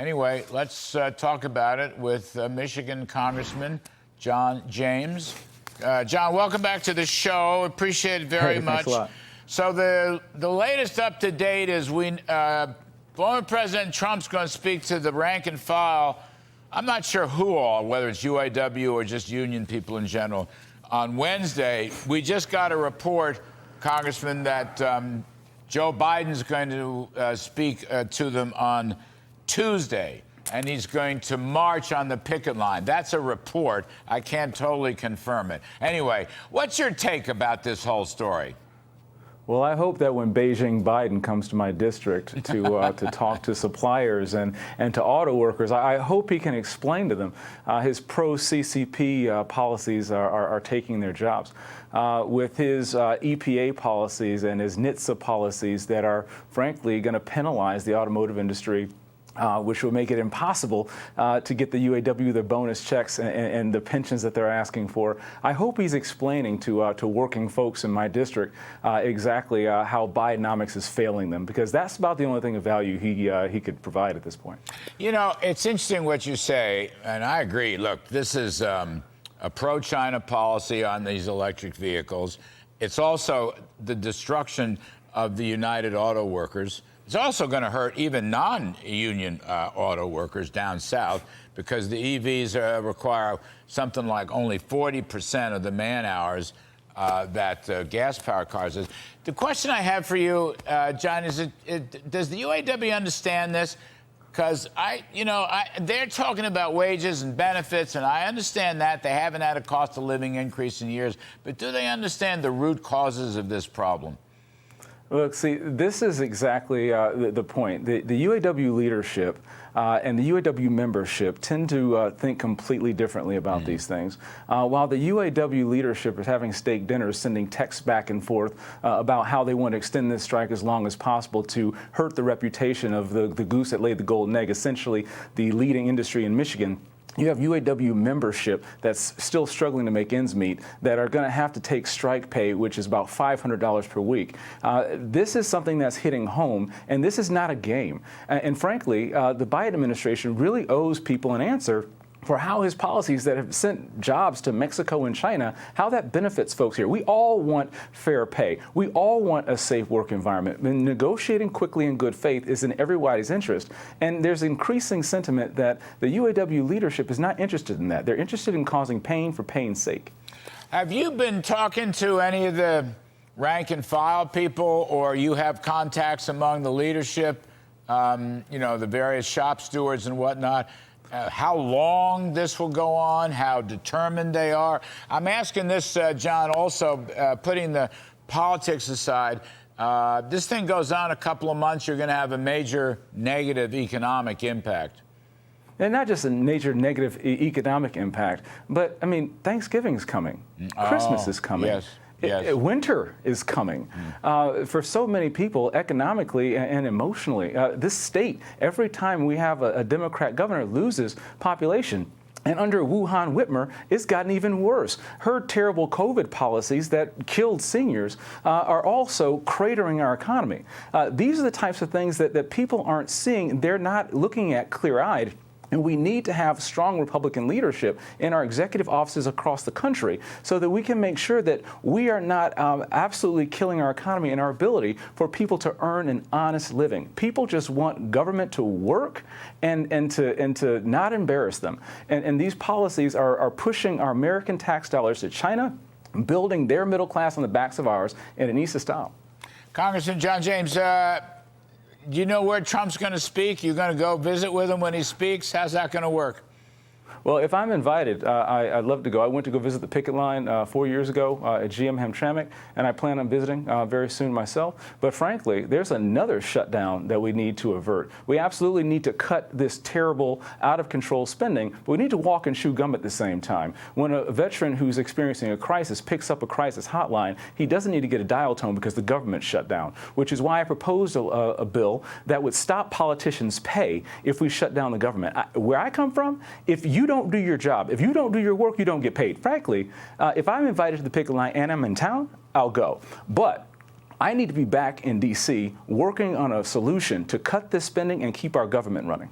Anyway, let's talk about it with Michigan Congressman John James. John, welcome back to the show. Appreciate it very much. Thanks a lot. So the latest up to date is former President Trump's going to speak to the rank and file. I'm not sure who all, whether it's UAW or just union people in general. On Wednesday, we just got a report, Congressman, that Joe Biden's going to speak to them on Tuesday, and he's going to march on the picket line. That's a report. I can't totally confirm it. Anyway, what's your take about this whole story? Well, I hope that when Beijing Biden comes to my district to talk to suppliers and to auto workers, I hope he can explain to them his pro-CCP policies are taking their jobs. With his EPA policies and his NHTSA policies that are, frankly, going to penalize the automotive industry, which will make it impossible to get the UAW their bonus checks and the pensions that they're asking for. I hope he's explaining to working folks in my district exactly how Bidenomics is failing them, because that's about the only thing of value he could provide at this point. You know, it's interesting what you say, and I agree. Look, this is a pro-China policy on these electric vehicles. It's also the destruction of the United Auto Workers. It's also going to hurt even non-union auto workers down south, because the EVs require something like only 40% of the man hours that gas-powered cars is. The question I have for you, John, is does the UAW understand this? Because they're talking about wages and benefits, and I understand that. They haven't had a cost of living increase in years. But do they understand the root causes of this problem? Look, see, this is exactly the point. The UAW leadership and the UAW membership tend to think completely differently about these things. While the UAW leadership is having steak dinners, sending texts back and forth about how they want to extend this strike as long as possible to hurt the reputation of the goose that laid the golden egg, essentially the leading industry in Michigan. You have UAW membership that's still struggling to make ends meet, that are going to have to take strike pay, which is about $500 per week. This is something that's hitting home, and this is not a game. And frankly, the Biden administration really owes people an answer for how his policies that have sent jobs to Mexico and China, how that benefits folks here. We all want fair pay. We all want a safe work environment. And negotiating quickly in good faith is in everybody's interest. And there's increasing sentiment that the UAW leadership is not interested in that. They're interested in causing pain for pain's sake. Have you been talking to any of the rank and file people, or you have contacts among the leadership, the various shop stewards and whatnot? How long this will go on, how determined they are. I'm asking this, John, also putting the politics aside. This thing goes on a couple of months, you're going to have a major negative economic impact. And not just a major negative economic impact, but, I mean, Thanksgiving's coming. Christmas is coming. Yes. Yes. Winter is coming. For so many people, economically and emotionally, this state, every time we have a Democrat governor, loses population. And under Wuhan Whitmer, it's gotten even worse. Her terrible COVID policies that killed seniors are also cratering our economy. These are the types of things that people aren't seeing. They're not looking at clear-eyed. And we need to have strong Republican leadership in our executive offices across the country so that we can make sure that we are not absolutely killing our economy and our ability for people to earn an honest living. People just want government to work and to not embarrass them. And these policies are pushing our American tax dollars to China, building their middle class on the backs of ours, and it needs to stop. Congressman John James, do you know where Trump's going to speak? You're going to go visit with him when he speaks? How's that going to work? Well, if I'm invited, I'd love to go. I went to go visit the picket line 4 years ago at GM Hamtramck, and I plan on visiting very soon myself. But frankly, there's another shutdown that we need to avert. We absolutely need to cut this terrible, out-of-control spending, but we need to walk and chew gum at the same time. When a veteran who's experiencing a crisis picks up a crisis hotline, he doesn't need to get a dial tone because the government shut down, which is why I proposed a bill that would stop politicians' pay if we shut down the government. Where I come from, if you don't do your job, if you don't do your work, you don't get paid. Frankly, if I'm invited to the picket line and I'm in town, I'll go. But I need to be back in D.C. working on a solution to cut this spending and keep our government running.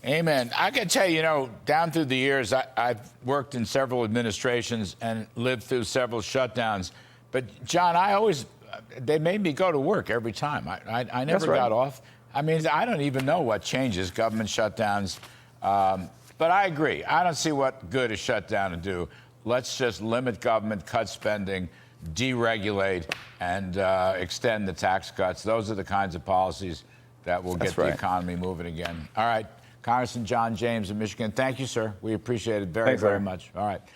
Amen. I can tell you, down through the years, I've worked in several administrations and lived through several shutdowns. But, John, they made me go to work every time. I never got off. I mean, I don't even know what changes government shutdowns. But I agree. I don't see what good a shutdown to do. Let's just limit government, cut spending, deregulate, and extend the tax cuts. Those are the kinds of policies that will get the economy moving again. All right. Congressman John James of Michigan, thank you, sir. We appreciate it very much. All right.